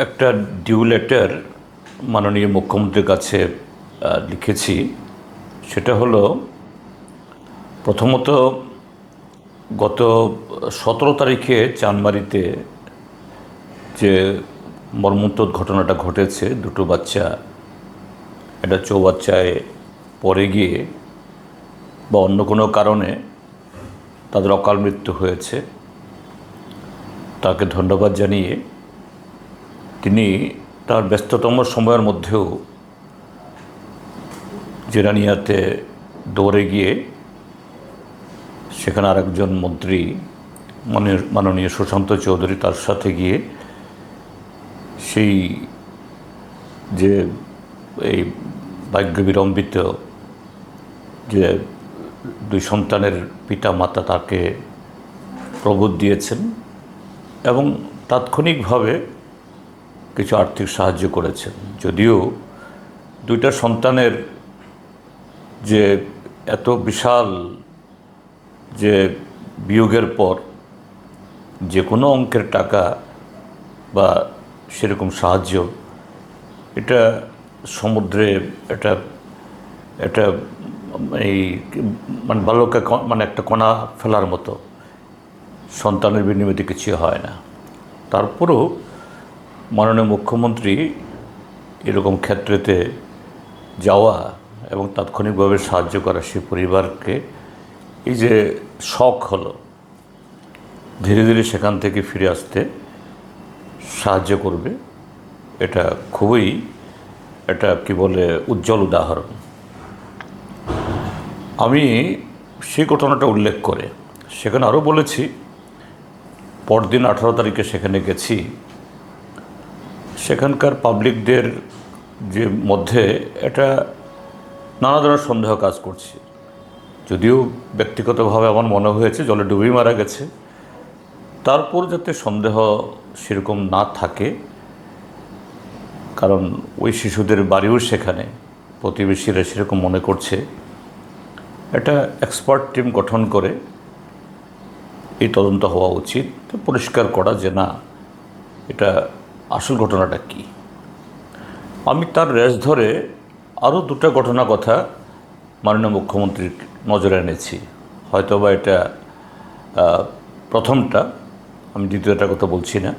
একটা due letter মাননীয় মুখ্যমন্ত্রীর কাছে লিখেছি। সেটা হলো, প্রথমত গত 17 তারিখে চানমারিতে যে মর্মন্তুদ ঘটনাটা ঘটেছে, দুটো বাচ্চা একটা চৌবাচ্চায় পড়ে গিয়ে বা অন্য কোনো কারণে তাদের অকাল মৃত্যু হয়েছে, তাকে ধন্যবাদ জানিয়ে তিনি তার ব্যস্ততম সময়ের মধ্যেও জেরানিয়াতে দৌড়ে গিয়ে সেখানে আরেকজন মন্ত্রী মাননীয় সুশান্ত চৌধুরী তার সাথে গিয়ে সেই যে এই ভাগ্যবিড়ম্বিত যে দুই সন্তানের পিতা মাতা তাকে প্রবোধ দিয়েছেন এবং তাৎক্ষণিকভাবে কিছু আর্থিক সাহায্য করেছেন। যদিও দুইটা সন্তানের যে এত বিশাল যে বিয়োগের পর যে কোনো অঙ্কের টাকা বা সেরকম সাহায্য, এটা সমুদ্রে এটা এটা এই মানে বালুকা মানে একটা কণা ফেলার মতো, সন্তানের বিনিময়ে কিছু হয় না। তারপরেও মাননীয় মুখ্যমন্ত্রী এরকম ক্ষেত্রেতে যাওয়া এবং তাৎক্ষণিকভাবে সাহায্য করা সেই পরিবারকে, এই যে শখ হলো, ধীরে ধীরে সেখান থেকে ফিরে আসতে সাহায্য করবে, এটা খুবই এটা কি বলে উজ্জ্বল উদাহরণ। আমি সেই ঘটনাটা উল্লেখ করে সেখানে আরও বলেছি, পরদিন 18 তারিখে সেখানে গেছি, সেখানকার পাবলিকদের যে মধ্যে এটা নানা ধরনের সন্দেহ কাজ করছে। যদিও ব্যক্তিগতভাবে আমার মনে হয়েছে জলে ডুবেই মারা গেছে, তারপর যাতে সন্দেহ সেরকম না থাকে, কারণ ওই শিশুদের বাড়িও সেখানে, প্রতিবেশীরা সেরকম মনে করছে। একটা এক্সপার্ট টিম গঠন করে এই তদন্ত হওয়া উচিত, পরিষ্কার করা যে না এটা আসল ঘটনাটা কি। আমি তার রেশ ধরে আরও দুটো ঘটনা কথা মাননীয় মুখ্যমন্ত্রীর নজরে এনেছি। হয়তোবা এটা প্রথমটা, আমি দ্বিতীয়টার কথা বলছি না।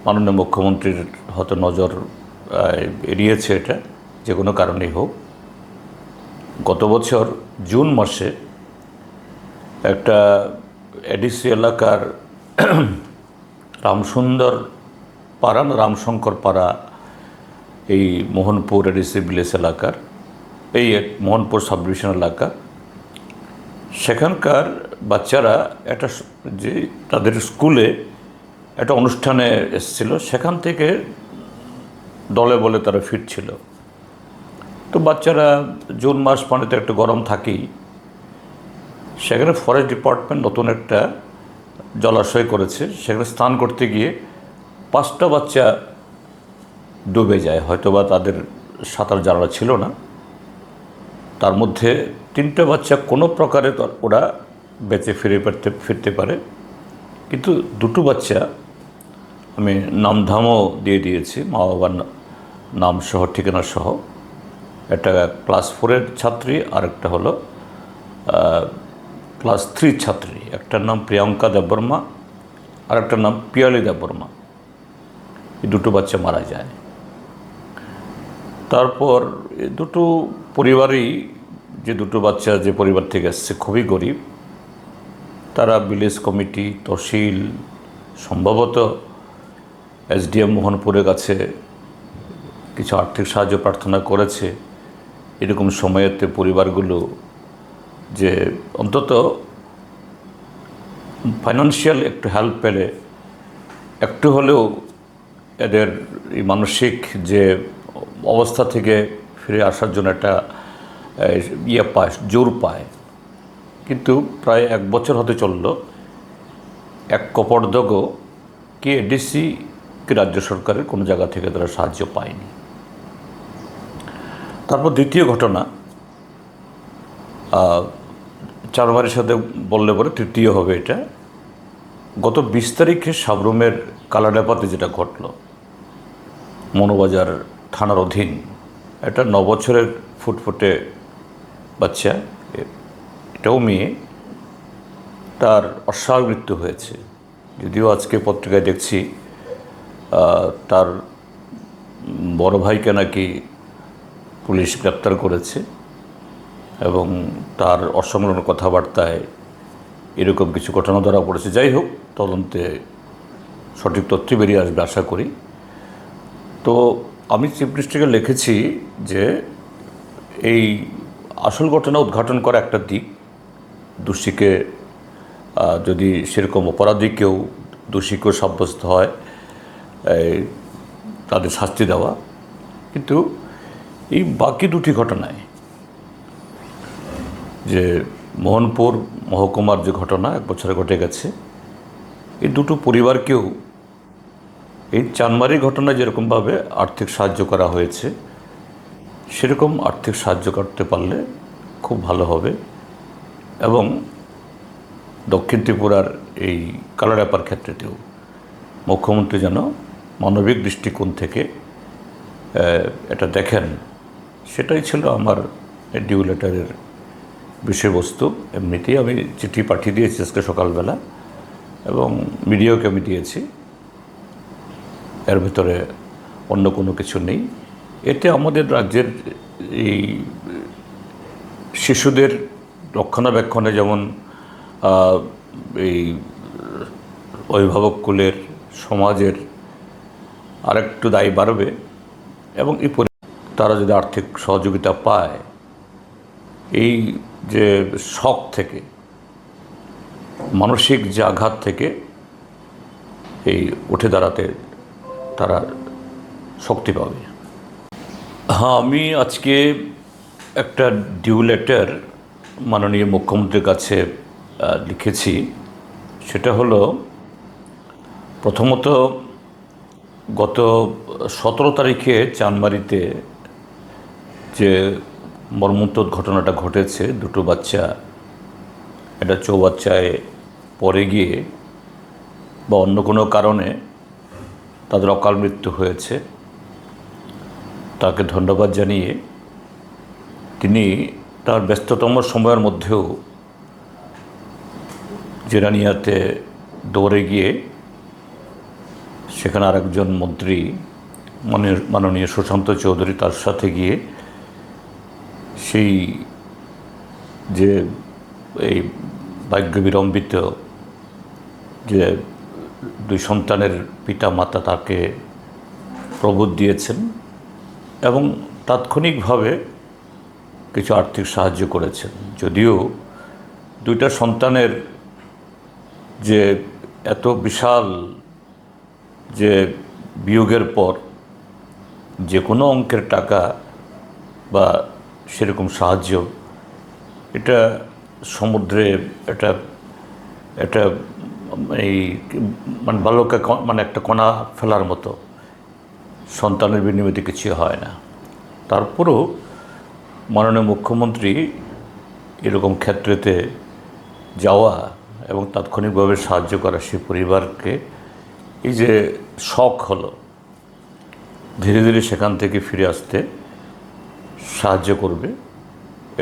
মাননীয় মুখ্যমন্ত্রীর হয়তো নজর এড়িয়েছে এটা, যে কোনো কারণেই হোক। গত বছর জুন মাসে একটা এডিসি এলাকার রামসুন্দর পাড়া না রামশঙ্কর পাড়া, এই মোহনপুর এডিসি ভিলেজ এলাকার, এই মোহনপুর সাব ডিভিশন এলাকা, সেখানকার বাচ্চারা একটা যে তাদের স্কুলে একটা অনুষ্ঠানে এসেছিল, সেখান থেকে দলে বলে তারা ফিরছিল। তো বাচ্চারা জুন মাস মানে তো একটু গরম থাকেই, সেখানে ফরেস্ট ডিপার্টমেন্ট নতুন একটা জলাশয় করেছে, সেখানে স্নান করতে গিয়ে 5টা বাচ্চা ডুবে যায়। হয়তোবা তাদের সাঁতার জানা ছিল না, তার মধ্যে 3টে বাচ্চা কোনো প্রকারে ওরা বেঁচে ফিরতে পারে, কিন্তু 2টো বাচ্চা আমি নামধামও দিয়ে দিয়েছি, মা বাবার নাম সহ ঠিকানা সহ। একটা ক্লাস 4-এর ছাত্রী, আর একটা হলো ক্লাস 3 ছাত্রী। একটার নাম প্রিয়াঙ্কা দেববর্মা আর একটার নাম পিয়ালি দেববর্মা। এই 2টো বাচ্চা মারা যায়। তারপর দুটো পরিবারই, যে 2টো বাচ্চা যে পরিবার থেকে আসছে খুবই গরিব, তারা ভিলেজ কমিটি, তহসিল, সম্ভবত এসডিএম মোহনপুরের কাছে কিছু আর্থিক সাহায্য প্রার্থনা করেছে। এরকম সময়েতে পরিবারগুলো যে অন্তত ফাইন্যান্সিয়াল একটু হেল্প পেলে একটু হলেও এদের এই মানসিক যে অবস্থা থেকে ফিরে আসার জন্য একটা পায়, জোর পায়। কিন্তু প্রায় 1 বছর হতে চলল, এক কপর্দগও কি এডিসি কি রাজ্য সরকারের কোনো জায়গা থেকে তারা সাহায্য পায়নি। তারপর দ্বিতীয় ঘটনা, চারবারের সাথে বললে পরে তৃতীয় হবে এটা। গত 20 তারিখে সাবরুমের কালাডাপাতে যেটা ঘটল, মনোবাজার থানার অধীন একটা 9 বছরের ফুটফুটে বাচ্চা, এটাও মেয়ে, তার অস্বাভাবিক মৃত্যু হয়েছে। যদিও আজকে পত্রিকায় দেখছি তার বড় ভাইকে নাকি পুলিশ গ্রেপ্তার করেছে এবং তার অসংলগ্ন কথাবার্তায় এরকম কিছু ঘটনা ধরা পড়েছে। যাই হোক, তদন্তে সঠিক তথ্য বেরিয়ে আসবে আশা করি। তো আমি চিফ মিনিস্টারকে লিখেছি যে এই আসল ঘটনা উদ্ঘাটন করা একটা দিক, দোষীকে যদি সেরকম অপরাধী কেউ দোষীকেও সাব্যস্ত হয় তাদের শাস্তি দেওয়া, কিন্তু এই বাকি দুটি ঘটনায় যে মোহনপুর মহকুমার যে ঘটনা 1 বছরে ঘটে গেছে, এই দুটো পরিবারকেও এই চানমারি ঘটনায় যেরকমভাবে আর্থিক সাহায্য করা হয়েছে সেরকম আর্থিক সাহায্য করতে পারলে খুব ভালো হবে। এবং দক্ষিণ ত্রিপুরার এই কালারঅ্যাপার ক্ষেত্রেতেও মুখ্যমন্ত্রী যেন মানবিক দৃষ্টিকোণ থেকে এটা দেখেন, সেটাই ছিল আমার ডিউ লেটারের বিষয়বস্তু। এমনিতেই আমি চিঠি পাঠিয়ে দিয়েছি আজকে সকালবেলা এবং মিডিয়াকে আমি দিয়েছি, এর ভিতরে অন্য কোনো কিছু নেই। এতে আমাদের রাজ্যের এই শিশুদের রক্ষণাবেক্ষণে যেমন এই অভিভাবক কুলের, সমাজের আরেকটু দায়ী বাড়বে এবং তারা যদি আর্থিক সহযোগিতা পায়, এই যে শক থেকে, মানসিক যে আঘাত থেকে এই উঠে দাঁড়াতে তারা শক্তি পাবে। হ্যাঁ, আমি আজকে একটা ডিউ লেটার মাননীয় মুখ্যমন্ত্রীর কাছে লিখেছি। সেটা হলো, প্রথমত গত 17 তারিখে চানমারিতে যে মর্মন্তুদ ঘটনাটা ঘটেছে, দুটো বাচ্চা একটা চৌবাচ্চায় পড়ে গিয়ে বা অন্য কোনো কারণে তাদের অকাল মৃত্যু হয়েছে, তাকে ধন্যবাদ জানিয়ে তিনি তার ব্যস্ততম সময়ের মধ্যেও জেরানিয়াতে দৌড়ে গিয়ে সেখানে আরেকজন মন্ত্রী মাননীয় সুশান্ত চৌধুরী, তার সাথে গিয়ে সেই যে এই ভাগ্য বিড়ম্বিত যে 2 সন্তানের পিতা মাতা, তাকে প্রবোধ দিয়েছেন এবং তাৎক্ষণিকভাবে কিছু আর্থিক সাহায্য করেছেন। যদিও 2টা সন্তানের যে এত বিশাল যে বিয়োগের পর যে কোনো অঙ্কের টাকা বা সেরকম সাহায্য, এটা সমুদ্রে এটা এটা এই মানে বালুকা মানে একটা কণা ফেলার মতো, সন্তানের বিনিময়ে কিছু হয় না। তারপরেও মাননীয় মুখ্যমন্ত্রী এরকম ক্ষেত্রেতে যাওয়া এবং তাৎক্ষণিকভাবে সাহায্য করা সেই পরিবারকে, এই যে শখ হলো, ধীরে ধীরে সেখান থেকে ফিরে আসতে সাহায্য করবে,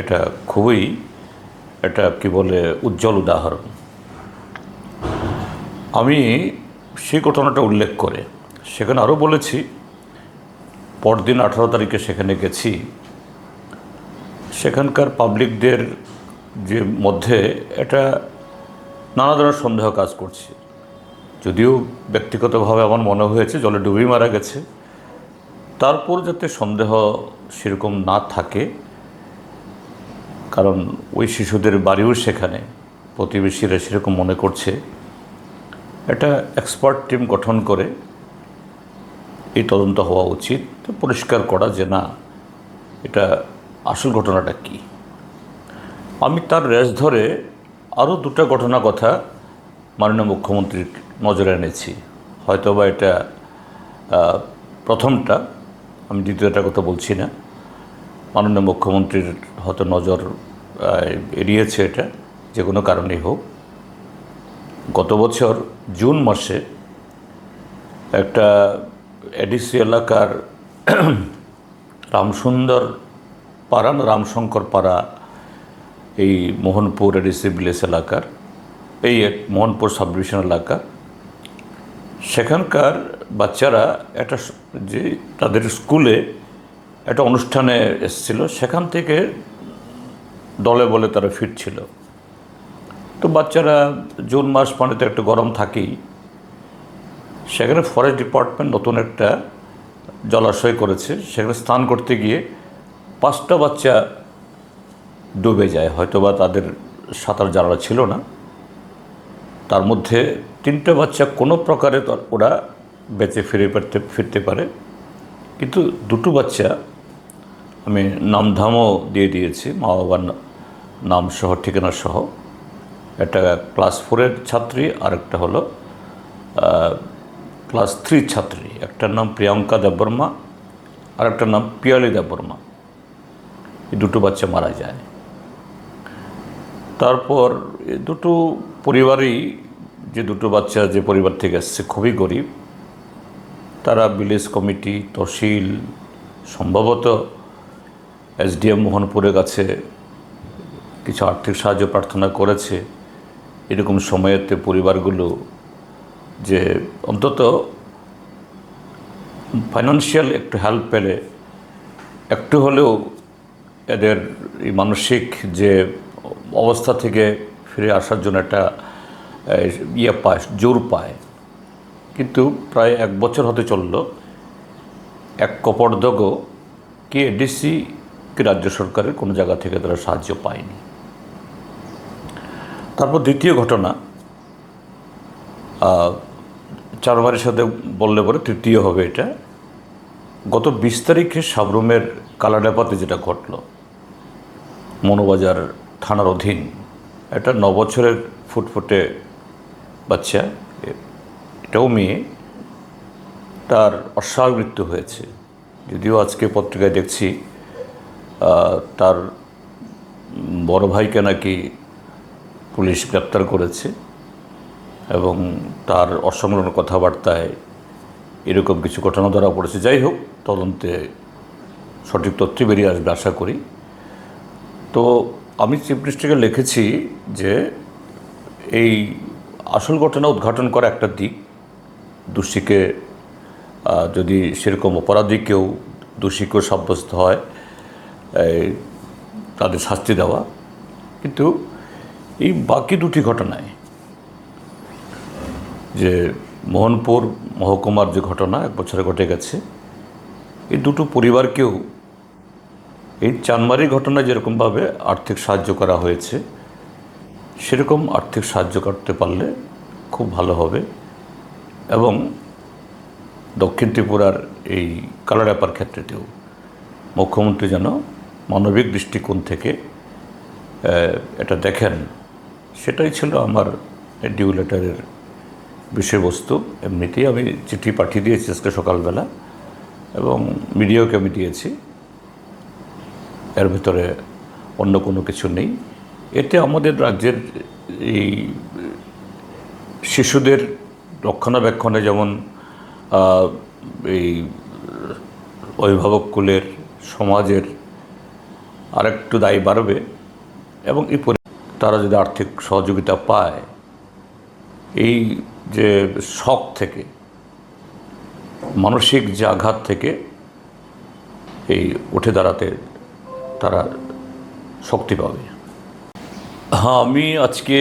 এটা খুবই এটা কি বলে উজ্জ্বল উদাহরণ। আমি সেই ঘটনাটা উল্লেখ করে সেখানে আরও বলেছি, পরদিন 18 তারিখে সেখানে গেছি, সেখানকার পাবলিকদের যে মধ্যে এটা নানা ধরনের সন্দেহ কাজ করছে। যদিও ব্যক্তিগতভাবে আমার মনে হয়েছে জলে ডুবেই মারা গেছে, তারপর যাতে সন্দেহ সেরকম না থাকে, কারণ ওই শিশুদের বাড়িও সেখানে, প্রতিবেশীরা সেরকম মনে করছে। একটা এক্সপার্ট টিম গঠন করে এই তদন্ত হওয়া উচিত, পরিষ্কার করা যে না, এটা আসল ঘটনাটা কি। আমি তার রেশ ধরে আরও 2টা ঘটনা কথা মাননীয় মুখ্যমন্ত্রীর নজরে এনেছি। হয়তোবা এটা প্রথমটা, আমি দ্বিতীয়টার কথা বলছি না। মাননীয় মুখ্যমন্ত্রীর হয়তো নজর এড়িয়েছে এটা, যে কোনো কারণেই হোক। গত বছর জুন মাসে একটা এডিসি এলাকার রামসুন্দর পাড়া না রামশঙ্কর পাড়া, এই মোহনপুর এডিসি ভিলেজ এলাকার, এই মোহনপুর সাব ডিভিশন এলাকা, সেখানকার বাচ্চারা একটা যে তাদের স্কুলে একটা অনুষ্ঠানে এসেছিল, সেখান থেকে দলে বলে তারা ফিরছিল। তো বাচ্চারা জুন মাস মানে তো একটু গরম থাকেই, সেখানে ফরেস্ট ডিপার্টমেন্ট নতুন একটা জলাশয় করেছে, সেখানে স্নান করতে গিয়ে 5টা বাচ্চা ডুবে যায়। হয়তোবা তাদের সাঁতার জানা ছিল না। তার মধ্যে 3টে বাচ্চা কোনো প্রকারে ওরা বেঁচে ফিরতে পারে, কিন্তু 2টো বাচ্চা আমি নামধামও দিয়ে দিয়েছি, মা বাবার নাম সহ ঠিকানা সহ। একটা ক্লাস 4-এর ছাত্রী, আর একটা হলো ক্লাস 3 ছাত্রী। একটার নাম প্রিয়াঙ্কা দেববর্মা আর একটার নাম পিয়ালি দেববর্মা। এই 2টো বাচ্চা মারা যায়। তারপর এই 2টো পরিবারই, যে 2টো বাচ্চা যে পরিবার থেকে আসছে খুবই গরিব, তারা ভিলেজ কমিটি, তহসিল, সম্ভবত এসডিএম মোহনপুরের কাছে কিছু আর্থিক সাহায্য প্রার্থনা করেছে। এরকম সময়েতে পরিবারগুলো যে অন্তত ফাইন্যান্সিয়াল একটু হেল্প পেলে একটু হলেও এদের এই মানসিক যে অবস্থা থেকে ফিরে আসার জন্য একটা জোর পায়। কিন্তু প্রায় 1 বছর হতে চলল, এক কপর্দকও কি এডিসি কি রাজ্য সরকারের কোনো জায়গা থেকে তারা সাহায্য পায়নি। তারপর দ্বিতীয় ঘটনা, 4বারের সাথে বললে পরে তৃতীয় হবে এটা। গত 20 তারিখে সাবরুমের কালাডাপাতে যেটা ঘটল, মনোবাজার থানার অধীন একটা 9 বছরের ফুটফুটে বাচ্চা, এটাও মেয়ে, তার অস্বাভাবিক মৃত্যু হয়েছে। যদিও আজকে পত্রিকায় দেখছি তার বড় ভাইকে নাকি পুলিশ গ্রেপ্তার করেছে, এবং তার অসংলগ্ন কথাবার্তায় এরকম কিছু ঘটনা ধরা পড়েছে। যাই হোক, তদন্তে সঠিক তথ্য বেরিয়ে আসবে আশা করি। তো আমি চিফ মিনিস্টারকে লিখেছি যে এই আসল ঘটনা উদ্ঘাটন করা একটা দিক, দোষীকে যদি সেরকম অপরাধী কেউ সাব্যস্ত হয় তাদের শাস্তি দেওয়া, কিন্তু এই বাকি 2টি ঘটনায়, যে মোহনপুর মহকুমার যে ঘটনা 1 বছরে ঘটে গেছে, এই 2টো পরিবারকেও এই চানমারি ঘটনায় যেরকমভাবে আর্থিক সাহায্য করা হয়েছে, সেরকম আর্থিক সাহায্য করতে পারলে খুব ভালো হবে। এবং দক্ষিণ ত্রিপুরার এই কালাডাপার ক্ষেত্রেতেও মুখ্যমন্ত্রী যেন মানবিক দৃষ্টিকোণ থেকে এটা দেখেন, সেটাই ছিল আমার ডিউ লেটারের বিষয়বস্তু। এমনিতেই আমি চিঠি পাঠিয়ে দিয়েছি আজকে সকালবেলা, এবং মিডিয়াকে আমি দিয়েছি। এর ভিতরে অন্য কোনো কিছু নেই। এতে আমাদের রাজ্যের এই শিশুদের রক্ষণাবেক্ষণে যেমন এই অভিভাবক কুলের, সমাজের আরেকটু দায়ী বাড়বে, এবং তারা যদি আর্থিক সহযোগিতা পায়, এই যে শক থেকে, মানসিক যে আঘাত থেকে এই উঠে দাঁড়াতে তারা শক্তি পাবে। হ্যাঁ, আমি আজকে